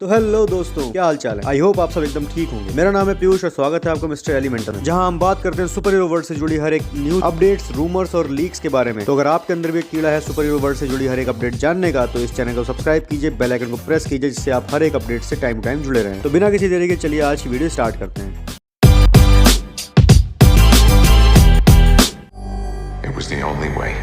तो हेलो दोस्तों, क्या हाल चाल है। आई होप आप सब एकदम ठीक होंगे। मेरा नाम है पीयूष और स्वागत है आपका मिस्टर एलिमेंटर में, जहां हम बात करते हैं सुपर हीरो वर्ल्ड से जुड़ी हर एक न्यूज, अपडेट्स, रूमर्स और लीक्स के बारे में। तो अगर आपके अंदर भी एक कीड़ा है सुपर हीरो वर्ल्ड से जुड़ी हर एक अपडेट जानने का, तो इस चैनल को सब्सक्राइब कीजिए, बेल आइकन को प्रेस कीजिए, जिससे आप हर एक अपडेट से टाइम टू टाइम जुड़े रहें। तो बिना किसी देरी के चलिए आज की वीडियो स्टार्ट करते हैं। It was the only way.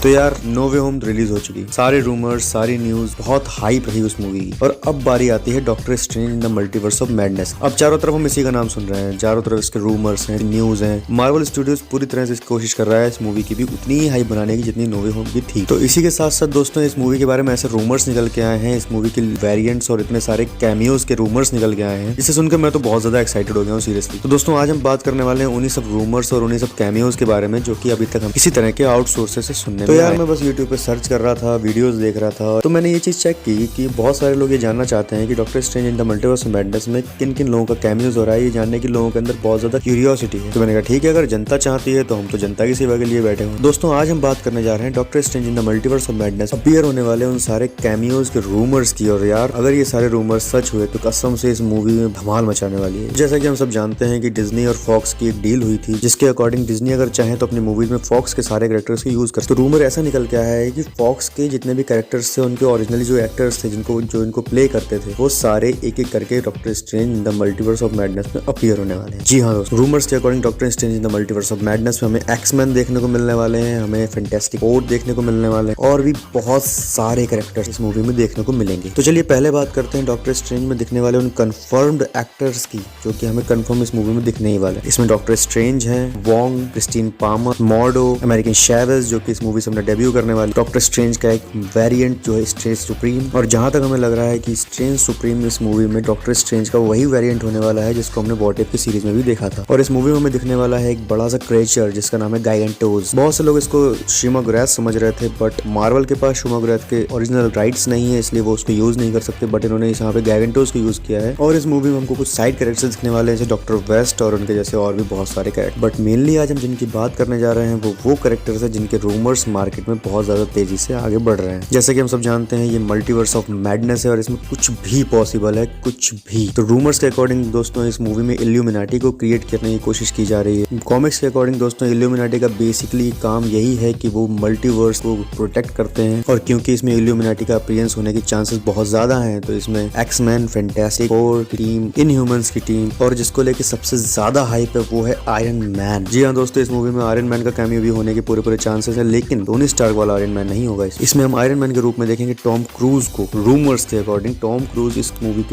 तो यार नो वे होम रिलीज हो चुकी, सारे रूमर्स, सारी न्यूज, बहुत हाइप रही उस मूवी की। और अब बारी आती है doctor strange in the multiverse of madness. अब चारों तरफ हम इसी का नाम सुन रहे हैं, चारों तरफ इसके रूमर्स हैं, न्यूज हैं। मार्वल स्टूडियोज पूरी तरह से कोशिश कर रहा है इस मूवी की भी उतनी ही हाइप बनाने की जितनी नो वे होम की थी। तो इसी के साथ साथ दोस्तों इस मूवी के बारे में ऐसे रूमर्स निकल के आए हैं, इस मूवी के वेरिएंट्स और इतने सारे कैमियोज के रूमर्स निकल के आए हैं, जिसे सुनकर मैं तो बहुत ज्यादा एक्साइटेड हो गया हूँ सीरियसली। तो दोस्तों आज हम बात करने वाले हैं उन्हीं सब रूमर्स और उन्हीं सब कैमियोज के बारे में जो कि अभी तक हम किसी तरह के आउटसोर्सेस से सुनने में यार मैं बस यूट्यूब पे सर्च कर रहा था, वीडियोस देख रहा था, तो मैंने ये चीज चेक की कि बहुत सारे लोग ये जानना चाहते हैं कि doctor strange in the multiverse of madness में किन किन लोगों का कैमियोज हो रहा है। ये जानने की लोगों के अंदर बहुत ज्यादा क्यूरियोसिटी है। तो मैंने कहा ठीक है, अगर जनता चाहती है तो हम तो जनता की सेवा के लिए बैठे हुए। दोस्तों आज हम बात करने जा रहे हैं doctor strange in the multiverse of madness appear होने वाले उन सारे कैमियोज के रूमर्स की। और यार अगर ये सारे रूमर्स सच हुए तो कसम से इस मूवी में धमाल मचाने वाली है। जैसा कि हम सब जानते हैं कि डिज्नी और फॉक्स की एक डील हुई थी, जिसके अकॉर्डिंग डिज्नी अगर चाहे तो अपनी मूवीज में फॉक्स के सारे कैरेक्टर्स को यूज कर। तो रूमर ऐसा निकल के आया है कि फॉक्स के जितने भी कैरेक्टर्स थे, उनके ओरिजिनली जो एक्टर्स थे जो इनको प्ले करते थे, वो सारे एक एक करके doctor strange in the multiverse of madness में अपीयर होने वाले हैं। जी हाँ दोस्तों, रूमर्स के according doctor strange in the multiverse of madness में हमें एक्समैन देखने को मिलने वाले हैं, हमें फैंटास्टिक फोर देखने को मिलने वाले हैं और भी बहुत सारे कैरेक्टर्स इस मूवी में देखने को मिलेंगे। तो चलिए पहले बात करते हैं डॉक्टर स्ट्रेंज में दिखने वाले उन कंफर्म्ड एक्टर्स की, जो कि हमें कंफर्म इस मूवी में दिखने ही वाले हैं। इसमें डॉक्टर स्ट्रेंज है, Wong, Christine Palmer, Mordo, American Chavez जो कि इस मूवी से हमने डेब्यू करने वाले, डॉक्टर स्ट्रेंज का एक वेरिएंट जो है स्ट्रेंज सुप्रीम। और जहां तक हमें लग रहा है कि स्ट्रेंज सुप्रीम इस मूवी में डॉक्टर स्ट्रेंज का वही वेरिएंट होने वाला है जिसको हमने व्हाट इफ की सीरीज में भी देखा था। और इस मूवी में हमें दिखने वाला है एक बड़ा सा क्रिएचर जिसका नाम है गाइगेंटोस। बहुत से लोग इसको शिमोग्राथ समझ रहे थे, बट मार्वल के पास शिमोग्राथ के ओरिजिनल राइट्स नहीं है, इसलिए वो उसको यूज नहीं कर सकते, बट इन्होंने यहाँ पे गाइगेंटोस को यूज किया है। और इस मूवी में हमको कुछ साइड कैरेक्टर्स दिखने वाले हैं जैसे डॉक्टर वेस्ट और उनके जैसे और भी बहुत सारे कैरेक्टर। बट मेनली आज हम जिनकी बात करने जा रहे हैं वो कैरेक्टर्स है जिनके रूमर्स मार्केट में बहुत ज्यादा तेजी से आगे बढ़ रहे हैं। जैसे कि हम सब जानते हैं ये मल्टीवर्स ऑफ मैडनेस है और इसमें कुछ भी पॉसिबल है, कुछ भी। तो रूमर्स के अकॉर्डिंग दोस्तों इस मूवी में इल्यूमिनाटी को क्रिएट करने की कोशिश की जा रही है। कॉमिक्स के अकॉर्डिंग दोस्तों इल्यूमिनाटी का बेसिकली काम यही है कि वो मल्टीवर्स को प्रोटेक्ट करते हैं। और क्योंकि इसमें इल्यूमिनाटी का अपीयरेंस होने की चांसेस बहुत ज्यादा हैं, तो इसमें एक्समैन, फैंटास्टिक फोर की टीम, इनह्यूमंस की टीम और जिसको लेके सबसे ज्यादा हाइप है वो है आयरन मैन। जी हाँ दोस्तों, इस मूवी में आयरन मैन का कैमियो भी होने के पूरे चांसेस है, लेकिन टोनी स्टार्क वाला आयरन मैन नहीं होगा। इसमें हम आयरन मैन के रूप में देखेंगे टॉम क्रूज को। रूमर्स के अकॉर्डिंग टॉम क्रूज इस मूवी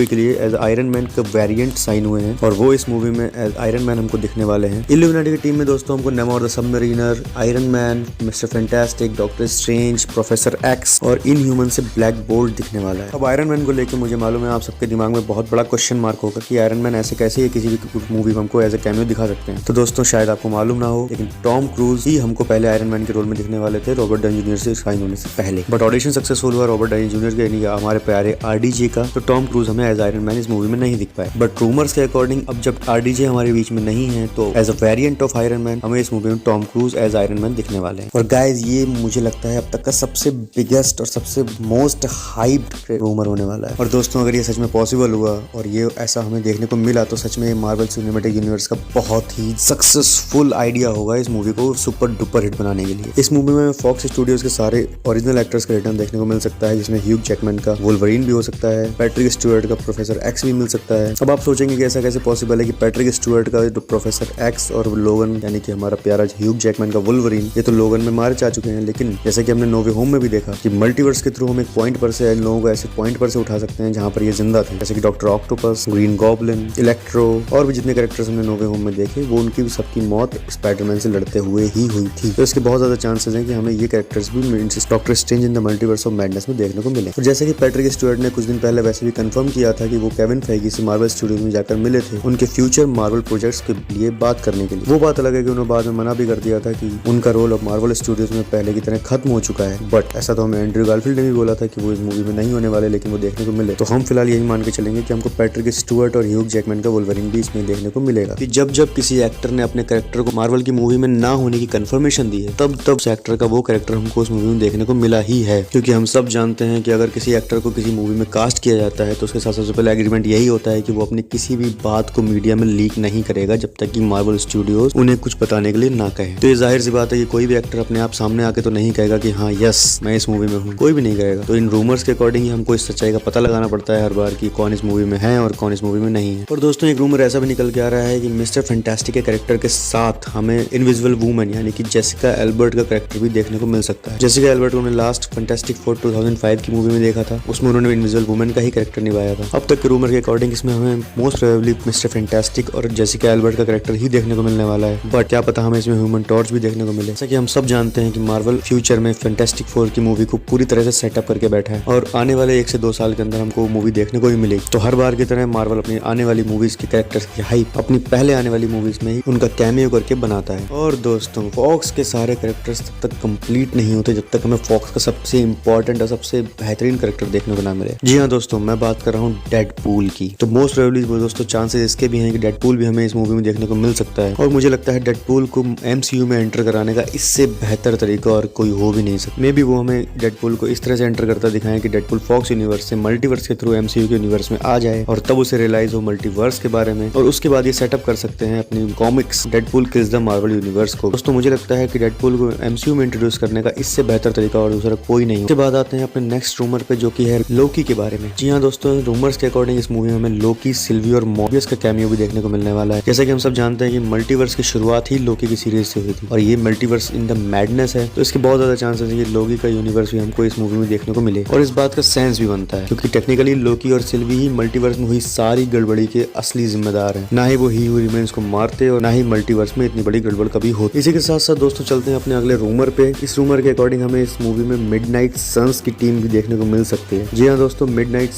के लिए एज आयरन मैन का वेरिएंट साइन हुए हैं और वो इस मूवी में एज आयरन मैन हमको दिखने वाले हैं। इल्यूमिनाटी की टीम में दोस्तों हमको नेमोर the submariner, iron man, mister fantastic, doctor strange, professor x और इनह्यूमन से ब्लैक बोल्ट दिखने वाला है। अब आयरन मैन को लेकर मुझे मालूम है आप सबके दिमाग में बहुत बड़ा क्वेश्चन मार्क होगा कि आयरन मैन ऐसे कैसे किसी भी मूवी में हमको एज ए कैमियो दिखा सकते हैं। तो दोस्तों शायद आपको मालूम ना हो, लेकिन टॉम क्रूज ही हमको पहले आयरन मैन के रोल में दिखने वाले थे रॉबर्ट डाउनी जूनियर से साइन होने से पहले। बट ऑडिशन सक्सेसफुल हुआ रॉबर्ट डाउनी जूनियर के, यानी हमारे प्यारे आरडीजे का, तो टॉम क्रूज हमें एज आयरन मैन इस मूवी में नहीं दिख पाए। बट रूमर्स के अकॉर्डिंग अब जब आरडीजे हमारे बीच में नहीं है तो as a variant of Iron Man हमें इस मूवी में Tom Cruise as Iron Man दिखने वाले हैं। और गाइज ये मुझे लगता है अब तक का सबसे बिगेस्ट और सबसे मोस्ट हाइप्ड रूमर होने वाला है। और दोस्तों अगर ये सच में पॉसिबल हुआ और ये ऐसा हमें देखने को मिला तो सच में मार्वल सिनेमैटिक यूनिवर्स का बहुत ही सक्सेसफुल आइडिया होगा इस मूवी को सुपर डुपर हिट बनाने के लिए। इस मूवी में फॉक्स स्टूडियोज के सारे ओरिजिनल एक्टर्स का रिटर्न देखने को मिल सकता है, जिसमें ह्यूग जैकमैन का वोल्वरीन भी हो सकता है, पैट्रिक स्टुअर्ट का प्रोफेसर एक्स भी मिल सकता है। अब आप सोचेंगे कि ऐसा कैसे पॉसिबल है कि पैट्रिक स्टुअर्ट का प्रोफेसर एक्स और लोगन यानी कि हमारा प्यारा ह्यूग जैकमैन का वोल्वरीन ये तो लोगन में मारे जा चुके हैं, लेकिन जैसे कि हमने नो वे होम में भी देखा कि मल्टीवर्स के थ्रू हम एक पॉइंट पर से लोगों को ऐसे पॉइंट पर से उठा सकते हैं जहां पर ये जिंदा थे, जैसे कि doctor octopus, green goblin, electro और भी जितने कैरेक्टर्स हमने नो वे होम में देखे वो उनकी सबकी मौत स्पाइडरमैन से लड़ते हुए ही हुई थी। तो इसके बहुत ज्यादा चांसेस हैं कि हमें ये कैरेक्टर्स भी doctor strange in the multiverse of madness में देखने को मिले। तो जैसे कि पैट्रिक स्टुअर्ट ने कुछ दिन पहले वैसे भी कंफर्म किया था कि वो केविन फेगी से मार्वल स्टूडियोज में जाकर मिले थे उनके फ्यूचर मार्वल प्रोजेक्ट्स के लिए बात करने के लिए। वो बात अलग है कि उन्होंने बाद में मना भी कर दिया था कि उनका रोल अब मार्वल स्टूडियोज में पहले की तरह खत्म हो चुका है। बट ऐसा तो हमें एंड्रयू गारफील्ड ने भी बोला था कि वो इस मूवी में नहीं होने वाले, लेकिन वो देखने को मिले। तो हम फिलहाल यही मान के चलेंगे कि हमको पैट्रिक स्टुअर्ट और ह्यूग जैकमैन का वोल्वरीन भी इसमें देखने को मिलेगा। कि जब किसी एक्टर ने अपने कैरेक्टर को मार्वल की मूवी में ना होने की कंफर्मेशन दी है, तब तब उस एक्टर का वो कैरेक्टर हमको उस मूवी में देखने को मिला ही है, क्योंकि हम सब जानते हैं कि अगर किसी एक्टर को किसी मूवी में कास्ट किया जाता है तो उसके साथ सबसे पहले एग्रीमेंट यही होता है कि वो अपनी किसी भी बात को मीडिया में लीक नहीं करेगा जब तक कि मार्वल स्टूडियोज उन्हें कुछ बताने के लिए ना कहे। तो ये जाहिर सी बात है कि कोई भी एक्टर अपने आप सामने आके तो नहीं कहेगा कि हाँ यस मैं इस मूवी में हूँ, कोई भी नहीं कहेगा। तो इन रूमर्स के अकॉर्डिंग ही हमको इस सच्चाई का पता लगाना पड़ता है हर बार कि कौन इस मूवी में है और कौन इस मूवी में नहीं है। और दोस्तों एक रूमर ऐसा भी निकल के आ रहा है कि मिस्टर फैंटास्टिक के कैरेक्टर के साथ हमें इनविजिबल वूमन यानी कि जेसिका एल्बर्ट का कैरेक्टर भी देखने को मिल सकता है। जेसिका एल्बर्ट को हमने लास्ट फैंटास्टिक फोर 2005 की मूवी में देखा था, उसमें उन्होंने इनविजिबल वूमन का ही कैरेक्टर निभाया था। अब तक के रूमर के अकॉर्डिंग इसमें हमें मोस्ट प्रोबेबली मिस्टर फैंटास्टिक और जेसिका एल्बर्ट का कैरेक्टर ही देखने को मिलने वाला है, बट क्या पता हमें इसमें ह्यूमन टॉर्च भी देखने को मिले। जैसा कि हम सब जानते हैं कि मार्वल फ्यूचर में फैंटास्टिक फोर की मूवी को पूरी तरह से सेटअप करके बैठा है और आने वाले 1 से 2 साल के अंदर हमको मूवी देखने को ही मिलेगी। तो हर बार की तरह मार्वल अपनी आने वाली मूवीज के कैरेक्टर्स की हाइप अपनी पहले आने वाली मूवीज में ही उनका कैमियो करके बनाता है। और दोस्तों फॉक्स के सारे कैरेक्टर्स तब तक कंप्लीट नहीं होते जब तक हमें फॉक्स का सबसे इंपॉर्टेंट और सबसे बेहतरीन कैरेक्टर देखने को ना मिले। जी हाँ दोस्तों, मैं बात कर रहा हूँ डेडपूल की। तो मोस्ट प्रोबेबली दोस्तों चांसेस इसके भी हैं कि डेडपूल भी हमें इस मूवी में देखने को मिल सकता है और मुझे लगता है डेडपूल को MCU में एंटर कराने का इससे बेहतर तरीका और कोई हो भी नहीं सकता। मे बी वो हमें डेडपूल को इस तरह से एंटर करता दिखाएं कि डेडपूल फॉक्स यूनिवर्स से मल्टीवर्स के थ्रू MCU के यूनिवर्स में आ जाए और तब उसे रियलाइज हो मल्टीवर्स के बारे में, और उसके बाद ये सेटअप कर सकते हैं अपनी comics Deadpool kills the Marvel universe को। दोस्तों मुझे लगता है कि डेडपूल को MCU में इंट्रोड्यूस करने का इससे बेहतर तरीका और दूसरा कोई नहीं। उसके बाद आते हैं अपने नेक्स्ट रूमर पे जो कि है लोकी के बारे में। जी हाँ दोस्तों, रूमर्स के अकॉर्डिंग इस मूवी में हमें लोकी, सिल्वी और मॉबियस का कैमियो भी देखने को मिलने वाला है। जैसा कि हम सब जानते हैं कि मल्टीवर्स की शुरुआत ही लोकी की सीरीज से हुई थी और ये मल्टीवर्स इन द मैडनेस है, तो इसके बहुत ज्यादा चांसेस है कि लोकी का यूनिवर्स भी हमको इस मूवी में देखने को मिले। और इस बात का सेंस भी बनता है क्योंकि टेक्निकली लोकी और सिल्वी ही मल्टीवर्स में हुई सारी गड़बड़ी के असली जिम्मेदार हैं। ना ही वो ही रिमेन्स को मारते और ना ही मल्टीवर्स में इतनी बड़ी गड़बड़ कभी होती। इसी के साथ साथ दोस्तों चलते हैं अपने अगले रूमर पे। इस रूमर के अकॉर्डिंग हमें इस मूवी में मिडनाइट सन्स की टीम भी देखने को मिल सकती है। जी हाँ दोस्तों, मिडनाइट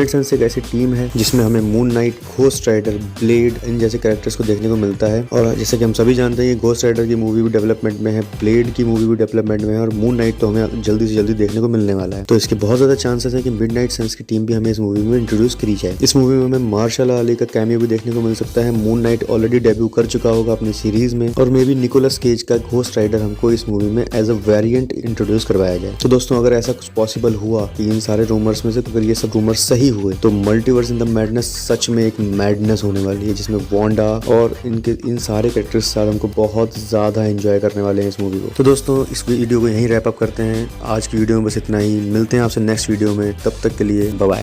सन्स एक ऐसी टीम है जिसमें हमें Moon Knight, Ghost Rider, Blade इन जैसे कैरेक्टर्स को देखने को मिलता है। और जैसे कि हम सभी जानते हैं घोस्ट राइडर की मूवी भी डेवलपमेंट में है, ब्लेड की मूवी भी डेवलपमेंट में है और मून नाइट तो हमें जल्दी से जल्दी देखने को मिलने वाला है। तो इसके बहुत ज्यादा चांसेस है कि मिडनाइट सन्स की टीम भी हमें इस मूवी में इंट्रोड्यूस करी जाए। इस मूवी में हमें मार्शल अली का कैमियो भी देखने को मिल सकता है। मून नाइट ऑलरेडी डेब्यू कर चुका होगा अपनी सीरीज में और मे बी निकोलस केज का घोस्ट राइडर हमको इस मूवी में एज अ वेरिएंट इंट्रोड्यूस करवाया जाए। तो दोस्तों अगर ऐसा कुछ पॉसिबल हुआ कि इन सारे रूमर्स में से अगर ये सब रूमर्स सही हुए तो मल्टीवर्स इन द मैडनेस सच में एक मैडनेस होने वाली है जिसमें वांडा और इन सारे कैरेक्टर्स के साथ हमको बहुत ज्यादा एंजॉय करने वाले हैं इस मूवी को। तो दोस्तों इस वीडियो को यहीं रैप अप करते हैं। आज की वीडियो में बस इतना ही। मिलते हैं आपसे नेक्स्ट वीडियो में, तब तक के लिए बाय बाय।